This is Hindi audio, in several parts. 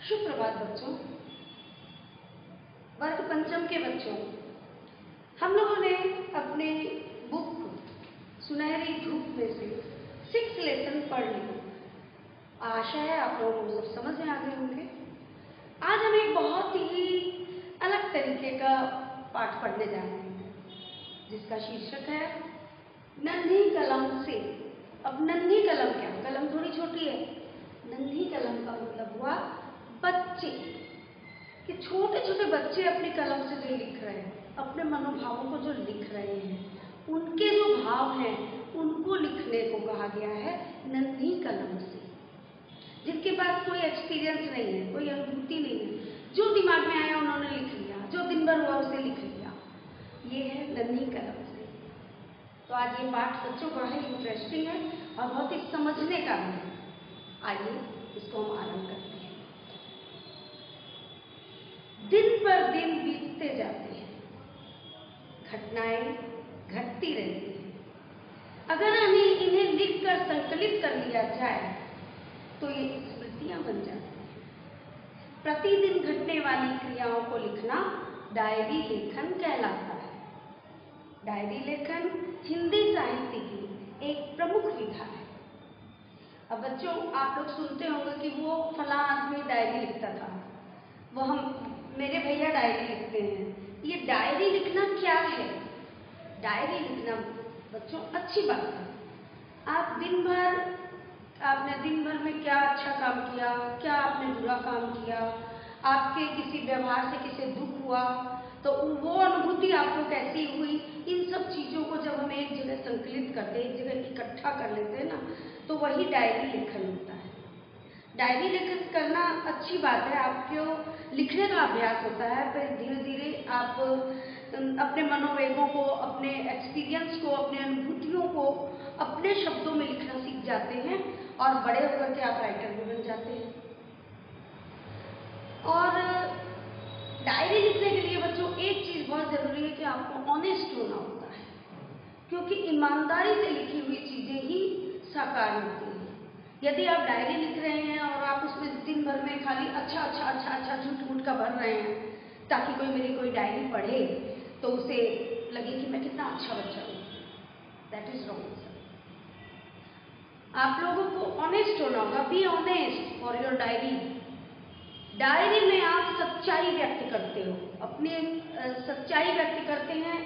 सुप्रभात बच्चों, वर्ग पंचम के बच्चों, हम लोगों ने अपने बुक सुनहरी धूप में से 6 लेसन पढ़ लिए। आशा है आप लोगों को सब समझ में आ गए होंगे। आज हम एक बहुत ही अलग तरीके का पाठ पढ़ने जा रहे हैं, जिसका शीर्षक है नन्ही कलम से। अब नन्ही कलम क्या? कलम थोड़ी छोटी है। नन्ही कलम का मतलब हुआ बच्चे, कि छोटे छोटे बच्चे अपनी कलम से जो लिख रहे हैं, अपने मनोभावों को जो लिख रहे हैं, उनके जो भाव हैं उनको लिखने को कहा गया है नन्ही कलम से। जिनके पास कोई एक्सपीरियंस नहीं है, कोई अनुभूति नहीं है, जो दिमाग में आया उन्होंने लिख लिया, जो दिन भर हुआ उसे लिख लिया, ये है नन्ही कलम से। तो आज ये पाठ बच्चों बड़ा ही इंटरेस्टिंग है और बहुत ही समझने का भी है। आइए इसको हम आरंभ करते हैं। दिन पर दिन बीतते जाते हैं, घटनाएं घटती रहती हैं। अगर हमें इन्हें लिखकर संकलित कर लिया जाए तो ये स्मृतियां बन जाती हैं। प्रतिदिन घटने वाली क्रियाओं को लिखना डायरी लेखन कहलाता है। डायरी लेखन हिंदी साहित्य की एक प्रमुख विधा है। अब बच्चों, आप लोग सुनते होंगे कि वो फला आदमी डायरी लिखता था, वो हम मेरे भैया डायरी लिखते हैं। ये डायरी लिखना क्या है? डायरी लिखना बच्चों अच्छी बात है। आपने दिन भर में क्या अच्छा काम किया, क्या आपने बुरा काम किया, आपके किसी व्यवहार से किसी दुख हुआ तो वो अनुभूति आपको कैसी हुई, इन सब चीज़ों को जब हम एक जगह संकलित करते हैं, एक जगह इकट्ठा कर लेते हैं ना, तो वही डायरी लेखन होता है। डायरी लेखन करना अच्छी बात है, आपको लिखने का अभ्यास होता है। फिर धीरे धीरे आप अपने मनोवेगों को, अपने एक्सपीरियंस को, अपने अनुभूतियों को अपने शब्दों में लिखना सीख जाते हैं और बड़े होकर के आप राइटर भी बन जाते हैं। और डायरी लिखने के लिए बच्चों एक चीज़ बहुत ज़रूरी है कि आपको ऑनेस्ट होना होता है, क्योंकि ईमानदारी से लिखी हुई चीज़ें ही साकार होती हैं। यदि आप डायरी लिख रहे हैं और आप उसमें दिन भर में खाली अच्छा झूठ मूठ का भर रहे हैं ताकि कोई डायरी पढ़े तो उसे लगे कि मैं कितना अच्छा बच्चा हूँ, दैट इज रॉन्ग। आप लोगों को ऑनेस्ट होना होगा। Be honest for your diary. Diary में आप सच्चाई व्यक्त करते हो, अपने सच्चाई व्यक्त करते हैं।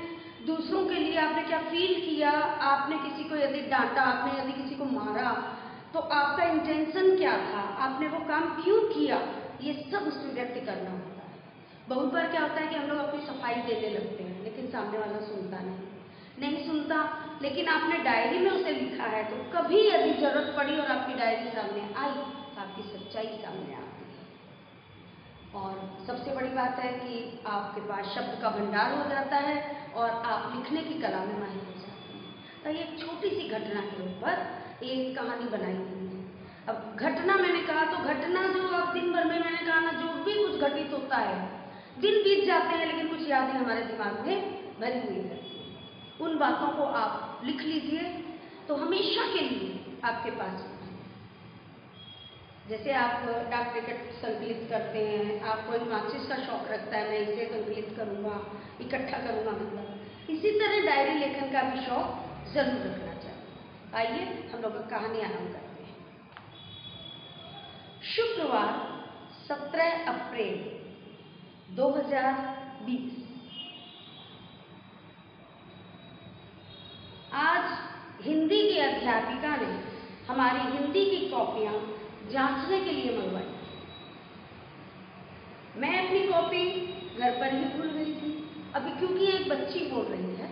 दूसरों के लिए आपने क्या फील किया, आपने किसी को यदि डांटा, आपने यदि किसी को मारा तो आपका इंटेंशन क्या था, आपने वो काम क्यों किया, ये सब उसमें व्यक्त करना होता है। बहुत बार क्या होता है कि हम लोग अपनी सफाई देने लगते हैं, लेकिन सामने वाला सुनता नहीं सुनता, लेकिन आपने डायरी में उसे लिखा है तो कभी यदि जरूरत पड़ी और आपकी डायरी सामने आई तो आपकी सच्चाई सामने आती है। और सबसे बड़ी बात है कि आपके पास शब्द का भंडार हो जाता है और आप लिखने की कला में माहिर हो जाते हैं। तो ये एक छोटी सी घटना के ऊपर एक कहानी बनाई गई है। अब घटना मैंने कहा तो घटना जो अब दिन भर में, मैंने कहा ना, जो भी कुछ घटित होता है, दिन बीत जाते हैं लेकिन कुछ यादें हमारे दिमाग में भरी हुई रहती हैं। उन बातों को आप लिख लीजिए तो हमेशा के लिए आपके पास होगा। जैसे आप डाक टिकट संकलित करते हैं, आपको एक मार्क्सिस्ट का शौक रखता है, मैं इसे संकलित करूँगा, इकट्ठा करूँगा, मतलब इसी तरह डायरी लेखन का भी शौक जरूर रखना चाहिए। आइए हम लोग कहानी आरंभ करते हैं। शुक्रवार 17 अप्रैल 2020। आज हिंदी की अध्यापिका ने हमारी हिंदी की कॉपियां जांचने के लिए मंगवाई। मैं अपनी कॉपी घर पर ही भूल गई थी। अभी क्योंकि एक बच्ची बोल रही है,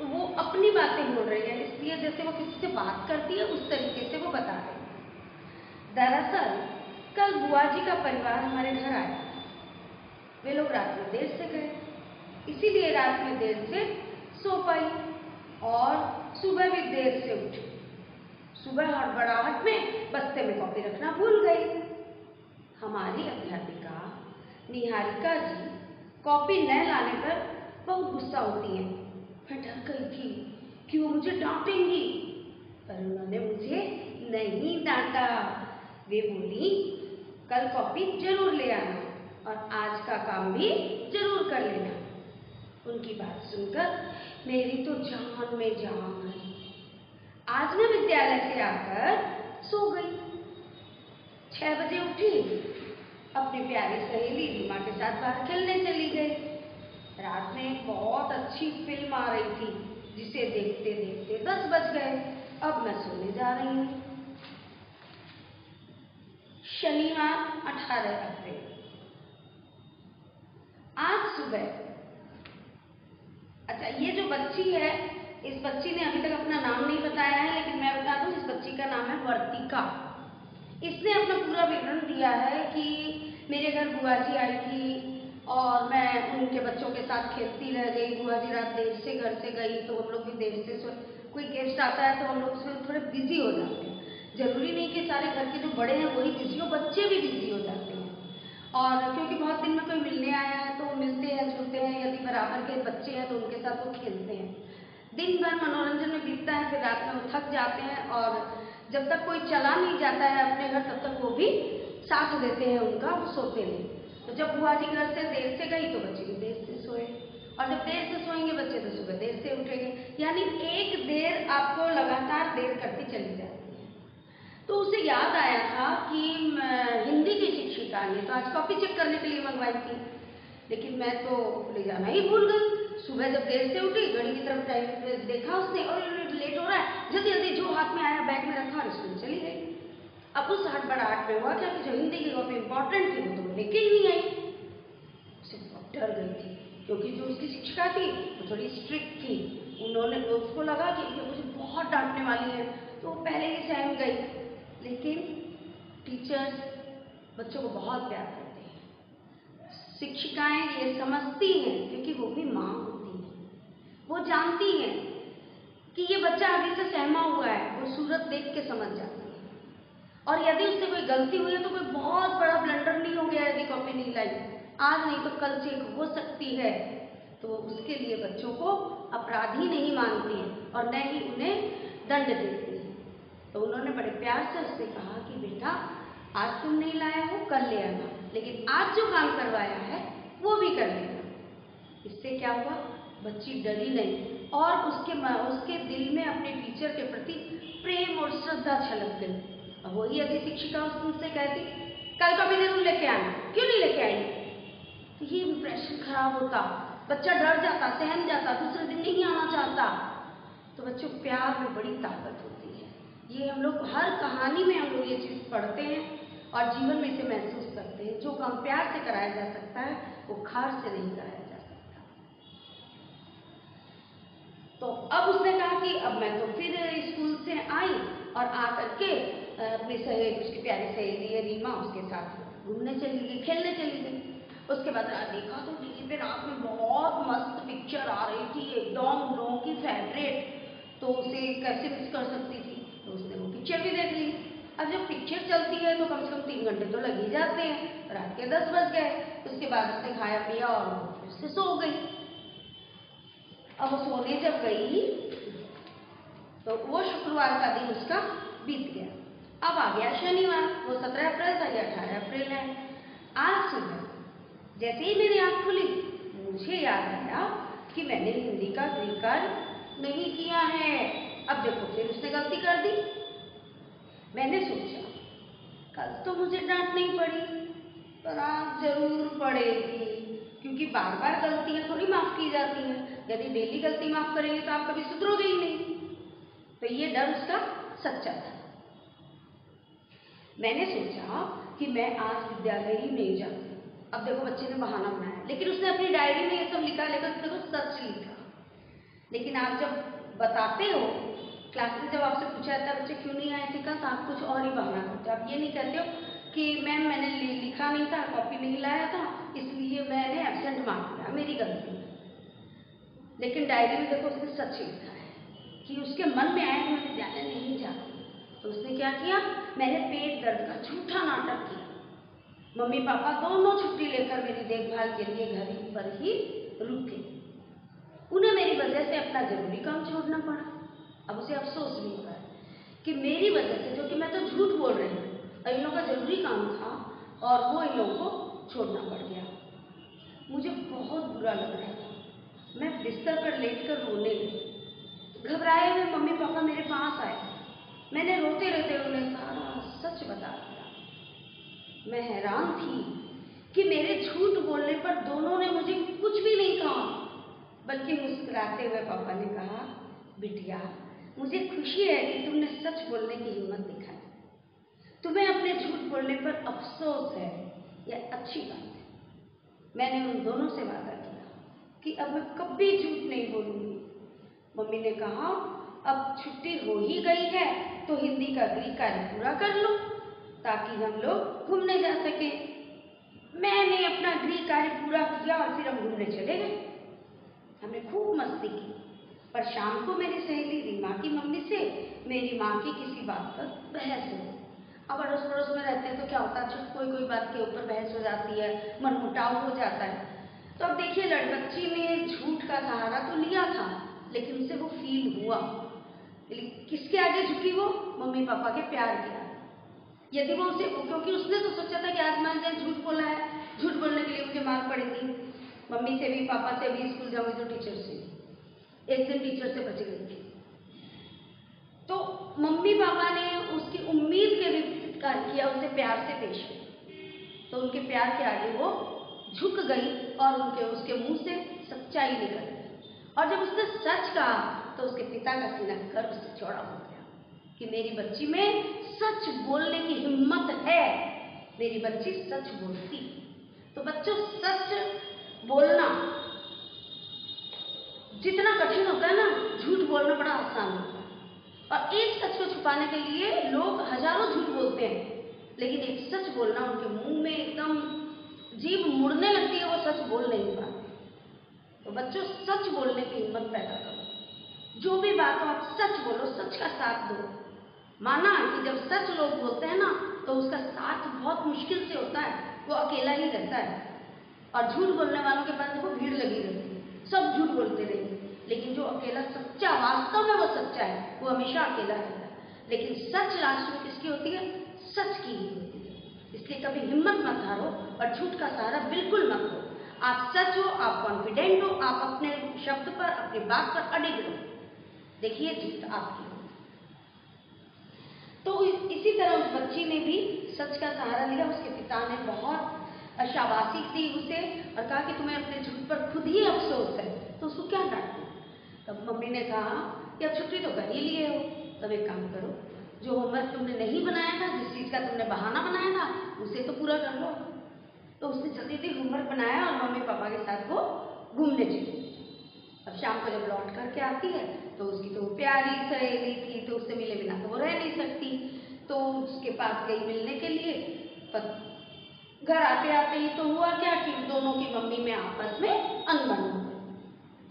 वो अपनी बातें बोल रही है, इसलिए जैसे वो किसी से बात करती है उस तरीके से वो बता रही है। दरअसल कल बुआ जी का परिवार हमारे घर आया। वे लोग रात में देर से गए, इसीलिए रात में देर से सो पाई और सुबह भी देर से उठी। सुबह हड़बड़ाहट में बस्ते में कॉपी रखना भूल गई। हमारी अध्यापिका निहारिका जी कॉपी न लाने पर बहुत गुस्सा होती हैं। मैं डर गई थी कि वो मुझे डांटेंगी, पर उन्होंने मुझे नहीं डांटा। वे बोली, कल कॉपी जरूर ले आना और आज का काम भी जरूर कर लेना। उनकी बात सुनकर मेरी तो जान में जान आई। आज मैं विद्यालय से आकर सो गई। 6 बजे उठी, अपनी प्यारी सहेली रीमा के साथ बाहर खेलने चली गई। रात में एक बहुत अच्छी फिल्म आ रही थी जिसे देखते देखते 10 बज गए। अब मैं सोने जा रही हूँ। शनिवार 18 अप्रैल। आज सुबह, अच्छा, ये जो बच्ची है, इस बच्ची ने अभी तक अपना नाम नहीं बताया है, लेकिन मैं बता दूं, इस बच्ची का नाम है वर्तिका। इसने अपना पूरा विवरण दिया है कि मेरे घर बुआ जी आई थी और मैं उनके बच्चों के साथ खेलती रह गई। बुआ जी रात देर से घर से गई तो हम लोग भी देर से सोए। कोई गेस्ट आता है तो हम लोग उसमें थोड़े बिजी हो जाते हैं। जरूरी नहीं कि सारे घर के जो बड़े हैं वही बिजी हो, बच्चे भी बिजी हो जाते हैं। और क्योंकि बहुत दिन में कोई मिलने आया है तो मिलते हैं, जुलते हैं। यदि बराबर के बच्चे हैं तो उनके साथ वो खेलते हैं। दिन भर मनोरंजन में बीतता है, फिर रात में वो थक जाते हैं और जब तक कोई चला नहीं जाता है अपने घर तब तक वो भी साथ देते हैं उनका, वो सोते नहीं। तो जब बुआ जी घर से देर से गई तो बच्चे भी देर से सोए, और जब देर से सोएंगे बच्चे तो सुबह देर से उठेंगे। यानी एक देर आपको लगातार देर करती चली जाती है। तो उसे याद आया था कि हिंदी की शिक्षिका ने तो आज कॉपी चेक करने के लिए मंगवाई थी, लेकिन मैं तो ले जाना ही भूल गई। सुबह जब देर से उठी, घड़ी की तरफ टाइम देखा उसने और लेट हो रहा है, जल्दी जल्दी जो हाथ में आया बैग में रखा और स्कूल चली गई। अब उस हड़बड़ाहट में हुआ क्या कि जो हिंदी की कॉपी इंपॉर्टेंट थी वो तो लेके ही नहीं आई। उसे बहुत डर गई थी क्योंकि जो उसकी शिक्षिका थी वो थोड़ी स्ट्रिक्ट थी। उन्होंने उसको लगा कि मुझे बहुत डांटने वाली है, तो वो पहले ही सहम गई। लेकिन टीचर्स बच्चों को बहुत प्यार करते हैं। शिक्षिकाएं ये समझती हैं क्योंकि वो भी माँ होती हैं। वो जानती हैं कि ये बच्चा अभी से सहमा हुआ है, वो सूरत देख के समझ जाती है। और यदि उससे कोई गलती हुई है तो कोई बहुत बड़ा ब्लंडर नहीं हो गया यदि कॉपी नहीं लाई, आज नहीं तो कल चेक हो सकती है, तो उसके लिए बच्चों को अपराधी नहीं मानती है और न ही उन्हें दंड देती है। तो उन्होंने बड़े प्यार से उससे कहा कि बेटा, आज तुम नहीं लाए हो कल ले आना, लेकिन आज जो काम करवाया है वो भी कर लेना। इससे क्या हुआ, बच्ची डरी नहीं और उसके दिल में अपने टीचर के प्रति प्रेम और श्रद्धा छलक गई। अब वही यदि शिक्षिका उनसे कहती कल कॉपी जरूर लेके आना, क्यों नहीं लेके आई, तो ये इंप्रेशन खराब होता, बच्चा डर जाता, सहम जाता, दूसरे दिन नहीं आना चाहता। तो बच्चों, प्यार में बड़ी ताकत होती है। ये हम लोग हर कहानी में हम लोग ये चीज पढ़ते हैं और जीवन में इसे महसूस करते हैं। जो काम प्यार से कराया जा सकता है वो खार से नहीं कराया जा सकता। तो अब उसने कहा कि अब मैं तो फिर स्कूल से आई और आकर के अपनी उसकी प्यारी सहेली है रीमा, उसके साथ घूमने चली गई, खेलने चली गई। उसके बाद देखा तो टीवी पे रात में बहुत मस्त पिक्चर आ रही थी, एकदम लोगों की फेवरेट, तो उसे कैसे मिस कर सकती थी, तो उसने वो पिक्चर भी देख ली। अब जब पिक्चर चलती है तो कम से कम 3 घंटे तो लग ही जाते हैं। रात के 10 बज गए। उसके बाद उसने खाया पिया और फिर से सो गई। अब वो सोने जब गई तो वो शुक्रवार का दिन उसका बीत गया। अब आ गया शनिवार, वो 17 अप्रैल था, या 18 अप्रैल है। आज सुबह जैसे ही मेरी आँख खुली, मुझे याद आया कि मैंने हिंदी का गृहकार्य नहीं किया है। अब देखो, फिर उसने गलती कर दी। मैंने सोचा कल तो मुझे डांट नहीं पड़ी, पर आज जरूर पड़ेगी, क्योंकि बार बार गलतियां थोड़ी माफ की जाती हैं। यदि डेली गलती माफ करेंगे तो आप कभी सुधरोगे ही नहीं। तो ये डर उसका सच्चा था। मैंने सोचा कि मैं आज विद्यालय ही नहीं जाती। अब देखो, बच्चे ने बहाना बनाया, लेकिन उसने अपनी डायरी में ये सब लिखा, लेकिन देखो सच लिखा। लेकिन आप जब बताते हो क्लास में, जब आपसे पूछा जाता है बच्चे क्यों नहीं आए थे कल, तो आप कुछ और ही बहाना करते हो। आप ये नहीं कहते हो कि मैम मैंने लिखा नहीं था, कॉपी नहीं लाया था, इसलिए मैंने एब्सेंट मार्क किया, मेरी गलती। लेकिन डायरी में देखो उसने सच लिखा है कि उसके मन में आया कि मैं विद्यालय नहीं जाती। तो उसने क्या किया, मैंने पेट दर्द का झूठा नाटक किया। मम्मी पापा दोनों छुट्टी लेकर मेरी देखभाल के लिए घर पर ही रुके। उन्हें मेरी वजह से अपना जरूरी काम छोड़ना पड़ा। अब उसे अफसोस भी हो रहा है कि मेरी वजह से, जो कि मैं तो झूठ बोल रही हूँ, और इन लोगों का जरूरी काम था, और वो इन लोगों को छोड़ना पड़ गया। मुझे बहुत बुरा लग रहा था। मैं बिस्तर पर लेटकर रोने लगी। घबराए हुए मम्मी पापा मेरे पास आए। मैंने रोते रोते उन्हें सारा सच बता दिया। मैं हैरान थी कि मेरे झूठ बोलने पर दोनों ने मुझे कुछ भी नहीं कहा, बल्कि मुस्कुराते हुए पापा ने कहा, बिटिया मुझे खुशी है कि तुमने सच बोलने की हिम्मत दिखाई। तुम्हें अपने झूठ बोलने पर अफसोस है, यह अच्छी बात है। मैंने उन दोनों से वादा किया कि अब मैं कभी झूठ नहीं बोलूंगी। मम्मी ने कहा, अब छुट्टी हो ही गई है तो हिंदी का गृह कार्य पूरा कर लो ताकि हम लोग घूमने जा सकें। मैंने अपना गृह कार्य पूरा किया और फिर हम घूमने चले गए। हमने खूब मस्ती की, पर शाम को मेरी सहेली रीमा की मम्मी से मेरी माँ की किसी बात पर बहस हुई। अब अड़ोस पड़ोस में रहते हैं तो क्या होता है, कोई बात के ऊपर बहस हो जाती है, मनमुटाव हो जाता है। तो अब देखिए, लड़बच्ची ने झूठ का सहारा तो लिया था, लेकिन उसे वो फील हुआ। किसके आगे झुकी वो? मम्मी पापा के प्यार के आगे। यदि वो उसे, क्योंकि उसने तो सोचा था कि आज मैंने झूठ बोला है, झूठ बोलने के लिए मुझे मार पड़ेगी, मम्मी से भी पापा से भी, स्कूल जाऊंगी तो टीचर से। एक दिन टीचर से बच गई थी। तो मम्मी पापा ने उसकी उम्मीद के विपरीत कार्य किया, उसे प्यार से पेश किया। तो उनके प्यार के आगे वो झुक गई और उसके मुंह से सच्चाई निकल गई। और जब उसने सच कहा तो उसके पिता का सीना गर्व से चौड़ा हो गया कि मेरी बच्ची में सच बोलने की हिम्मत है, मेरी बच्ची सच बोलती। तो बच्चों, सच बोलना जितना कठिन होता है ना, झूठ बोलना बड़ा आसान होता है। और एक सच को छुपाने के लिए लोग हजारों झूठ बोलते हैं, लेकिन एक सच बोलना, उनके मुंह में एकदम जीभ मुड़ने लगती है, वो सच बोल नहीं पाते। तो बच्चों, सच बोलने की हिम्मत पैदा करो। जो भी बात हो आप सच बोलो, सच का साथ दो। माना कि जब सच लोग बोलते हैं ना, तो उसका साथ बहुत मुश्किल से होता है, वो अकेला ही रहता है। और झूठ बोलने वालों के पास देखो भीड़ लगी रहती है, सब झूठ बोलते रहेंगे, लेकिन जो अकेला सच्चा, वास्तव में वो सच्चा है, वो हमेशा अकेला रहता है। लेकिन सच लास्ट में किसकी होती है? सच की ही होती है। इसलिए कभी हिम्मत मत हारो और झूठ का सहारा बिल्कुल मत लो। आप सच हो, आप कॉन्फिडेंट हो, आप अपने शब्द पर, अपनी बात पर अडिग रहो, देखिए जीत आपकी हो। तो इसी तरह उस बच्ची ने भी सच का सहारा लिया। उसके पिता ने बहुत शाबाशी दी उसे और कहा कि तुम्हें अपने झूठ पर खुद ही अफसोस है, तो उसको क्या डांटो। तब मम्मी ने कहा कि अब छुट्टी तो कर ही लिए हो, तब एक काम करो, जो होमवर्क तुमने नहीं बनाया था, जिस चीज का तुमने बहाना बनाया था, उसे तो पूरा कर लो। तो उसने जल्दी जल्दी होमवर्क बनाया और मम्मी पापा के साथ वो घूमने चली। अब शाम को जब लौट करके आती है तो उसकी तो प्यारी सहेली थी, तो उससे मिले बिना तो वो रह नहीं सकती। तो उसके पास गई मिलने के लिए, पर घर आते आते ही तो हुआ क्या कि दोनों की मम्मी में आपस में अनबन हो गई।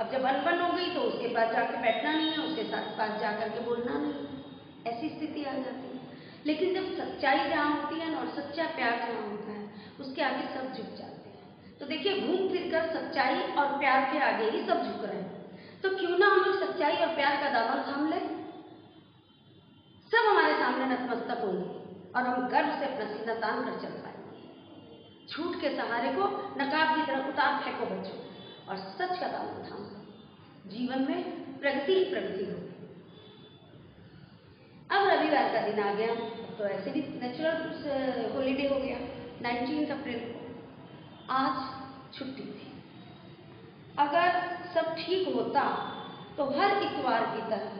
अब जब अनबन हो गई तो उसके पास जाके बैठना नहीं है, उसके साथ पास जाकर के बोलना नहीं है, ऐसी स्थिति आ जाती है। लेकिन जब सच्चाई जहाँ होती है ना, और सच्चा प्यार जहाँ होता है, उसके आगे सब झुक जाते हैं। तो देखिए, घूम फिर कर सच्चाई और प्यार के आगे ही सब झुक रहे हैं। तो क्यों ना हम लोग सच्चाई और प्यार का दामन थाम ले, सब हमारे सामने नतमस्तक होंगे और हम गर्व से अपना सीना तान कर चल पाएंगे। झूठ के सहारे को नकाब की तरह उतार फेंको बच्चों, और सच का दामन थाम लो, जीवन में प्रगति ही प्रगति होगी। अब रविवार का दिन आ गया, तो ऐसे भी नेचुरल हॉलीडे हो गया, 19 अप्रैल को। आज छुट्टी थी। अगर सब ठीक होता तो हर इतवार की तरह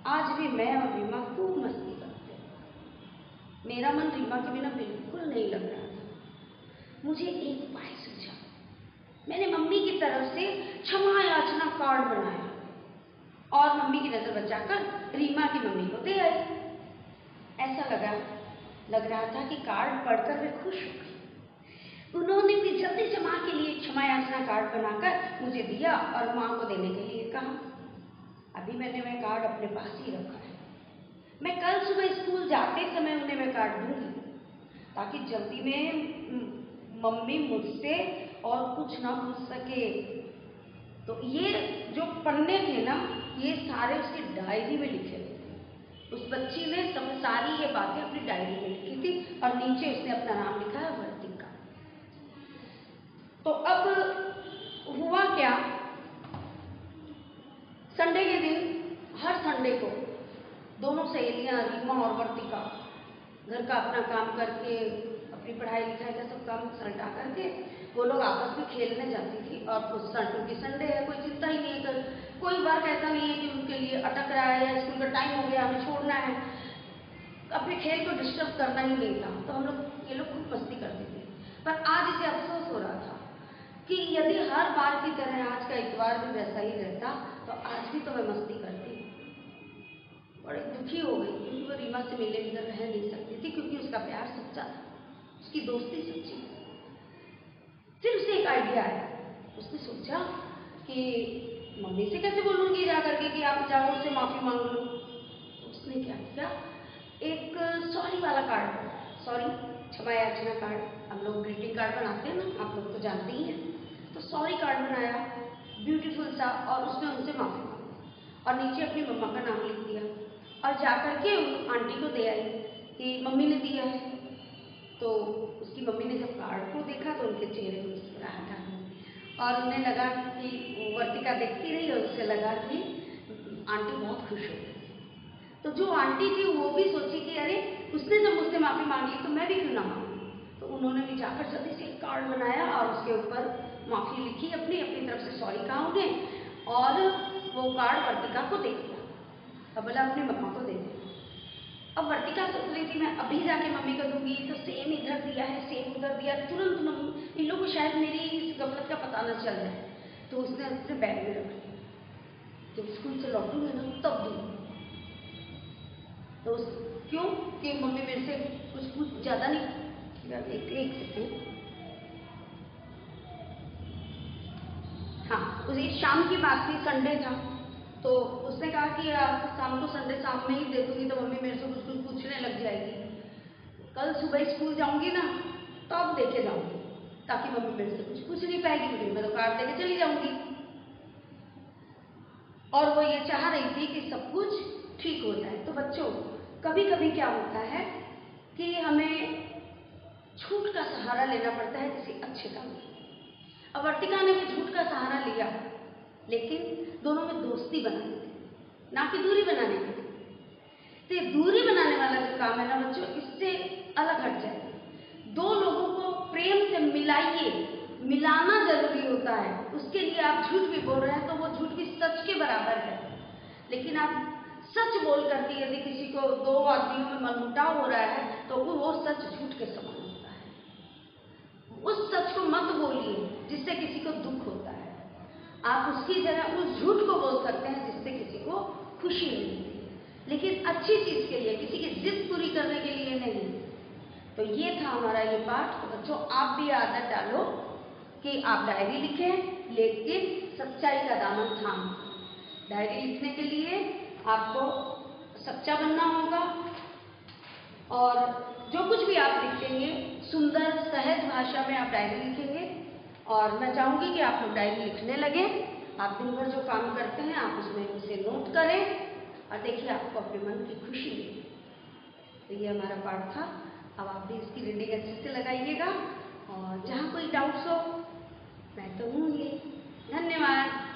आज भी मैं और रीमा खूब मस्ती करते। मेरा मन रीमा के बिना बिल्कुल नहीं लग रहा था। मुझे एक उपाय सूझा। मैंने मम्मी की तरफ से क्षमा याचना कार्ड बनाया और मम्मी की नजर बचाकर रीमा की मम्मी को दे आई। ऐसा लग रहा था कि कार्ड पढ़कर वे खुश हो गई। उन्होंने भी जल्दी से माँ के लिए क्षमा याचना कार्ड बनाकर मुझे दिया और माँ को देने के लिए कहा। अभी मैंने वह कार्ड अपने पास ही रखा है। मैं कल सुबह स्कूल जाते समय उन्हें वह कार्ड दूंगी, ताकि जल्दी में मम्मी मुझसे और कुछ ना पूछ सके। तो ये जो पन्ने थे ना, ये सारे उसकी डायरी में लिखे थे। उस बच्ची ने समय सारी ये बातें अपनी डायरी में लिखी थी और नीचे उसने अपना नाम लिखा है वर्तिका। तो अब हुआ क्या, संडे के दिन हर संडे को दोनों सहेलियां रीमा और वर्तिका घर का अपना काम करके, अपनी पढ़ाई लिखाई का सब काम सलटा करके वो लोग आपस में खेलने जाती थी। और उस क्योंकि संडे है, कोई चिंता ही नहीं है, कोई वर्क ऐसा नहीं है कि उनके लिए अटक रहा है या स्कूल का टाइम हो गया हमें छोड़ना है, अपने खेल को डिस्टर्ब करना ही नहीं था। तो हम लोग ये लोग खूब मस्ती करते थे। पर आज इसे अफसोस हो रहा था कि यदि हर बार की तरह आज का इतवार भी वैसा ही रहता तो आज भी तो मैं मस्ती करती। बड़ी दुखी हो गई क्योंकि वो रीमा से मिले बिना रह नहीं सकती थी, क्योंकि उसका प्यार सच्चा था, उसकी दोस्ती सच्ची थी। फिर उसे एक आइडिया आया, उसने सोचा कि मम्मी से कैसे बोलूंगी जा करके कि आप जाओ उससे माफी मांग लो। उसने क्या किया, एक सॉरी वाला कार्ड, सॉरी क्षमा याचना कार्ड, हम लोग ग्रीटिंग कार्ड बनाते हैं ना, आप लोग तो जानते ही हैं। तो सॉरी कार्ड बनाया ब्यूटीफुल सा और उसमें उनसे माफी मांगी और नीचे अपनी मम्मा का नाम लिख दिया और जाकर के आंटी को दे आई कि मम्मी ने दिया है। तो उसकी मम्मी ने जब कार्ड को देखा तो उनके चेहरे पर मुस्कुराहट आ गई और उन्हें लगा कि वर्तिका देखती रही और उससे लगा कि आंटी बहुत खुश हो गई। तो जो आंटी थी वो भी सोची कि अरे उसने जब मुझसे माफी मांग ली तो मैं भी क्यों ना मांगू। तो उन्होंने भी जाकर जल्दी से एक कार्ड बनाया और उसके ऊपर माफी लिखी, अपनी तरफ से सॉरी कहा उन्हें, और वो कार्ड वर्तिका को दे दिया। अब बोला अपनी मम्मा को दे दिया। अब वर्तिका सोच रही थी मैं अभी जाके मम्मी को दूंगी तो सेम इधर दिया है सेम उधर दिया, तुरंत मम्मी इन लोगों को शायद मेरी इस गफलत का पता न चल जाए। तो उसने अपने बैग में रख लिया, जब स्कूल से लौटूंगी ना तब दूंगी। तो क्यों कि मम्मी मेरे से कुछ ज्यादा नहीं। एक सेकेंड, हाँ उसी शाम की बात थी, संडे था। तो उसने कहा कि शाम को संडे शाम में ही दे दूंगी तो मम्मी मेरे से कुछ पूछने लग जाएगी, कल सुबह स्कूल जाऊंगी ना तो अब देके जाऊंगी ताकि मम्मी मेरे से कुछ पूछ नहीं पाएगी, क्योंकि मैं तो कार्ड देके चली जाऊंगी। और वो ये चाह रही थी कि सब कुछ ठीक हो जाए। तो बच्चों कभी कभी क्या होता है कि हमें झूठ का सहारा लेना पड़ता है किसी अच्छे काम में। अब वर्तिका ने भी झूठ का सहारा लिया, लेकिन दोनों में दोस्ती बनानी थी ना कि दूरी बनानी थी। तो ये दूरी बनाने वाला जो काम है ना बच्चों, इससे अलग हट जाए। दो लोगों को प्रेम से मिलाइए, मिलाना जरूरी होता है। उसके लिए आप झूठ भी बोल रहे हैं तो वो झूठ भी सच के बराबर है। लेकिन आप सच बोल करके यदि किसी को, दो आदमियों में मनमुटाव हो रहा है तो वो सच झूठ के समान होता है। उस सच को मत बोलिए जिससे किसी को दुख होता है। आप उसकी जगह उस झूठ को बोल सकते हैं जिससे किसी को खुशी मिलती है, लेकिन अच्छी चीज के लिए, किसी की जिद पूरी करने के लिए नहीं। तो ये था हमारा ये पाठ। तो बच्चों आप भी आदत डालो कि आप डायरी लिखें, लेकिन सच्चाई का दामन थाम। डायरी लिखने के लिए आपको सच्चा बनना होगा और जो कुछ भी आप लिखेंगे सुंदर सहज भाषा में आप डायरी लिखेंगे। और मैं चाहूंगी कि आप लोग डायरी लिखने लगे। आप दिन भर जो काम करते हैं आप उसमें उसे नोट करें और देखिए आपको अपने मन की खुशी मिलेगी। तो ये हमारा पाठ था। अब आप भी इसकी रीडिंग अच्छे से लगाइएगा और जहाँ कोई डाउट्स हो मैं तो हूँ ही। धन्यवाद।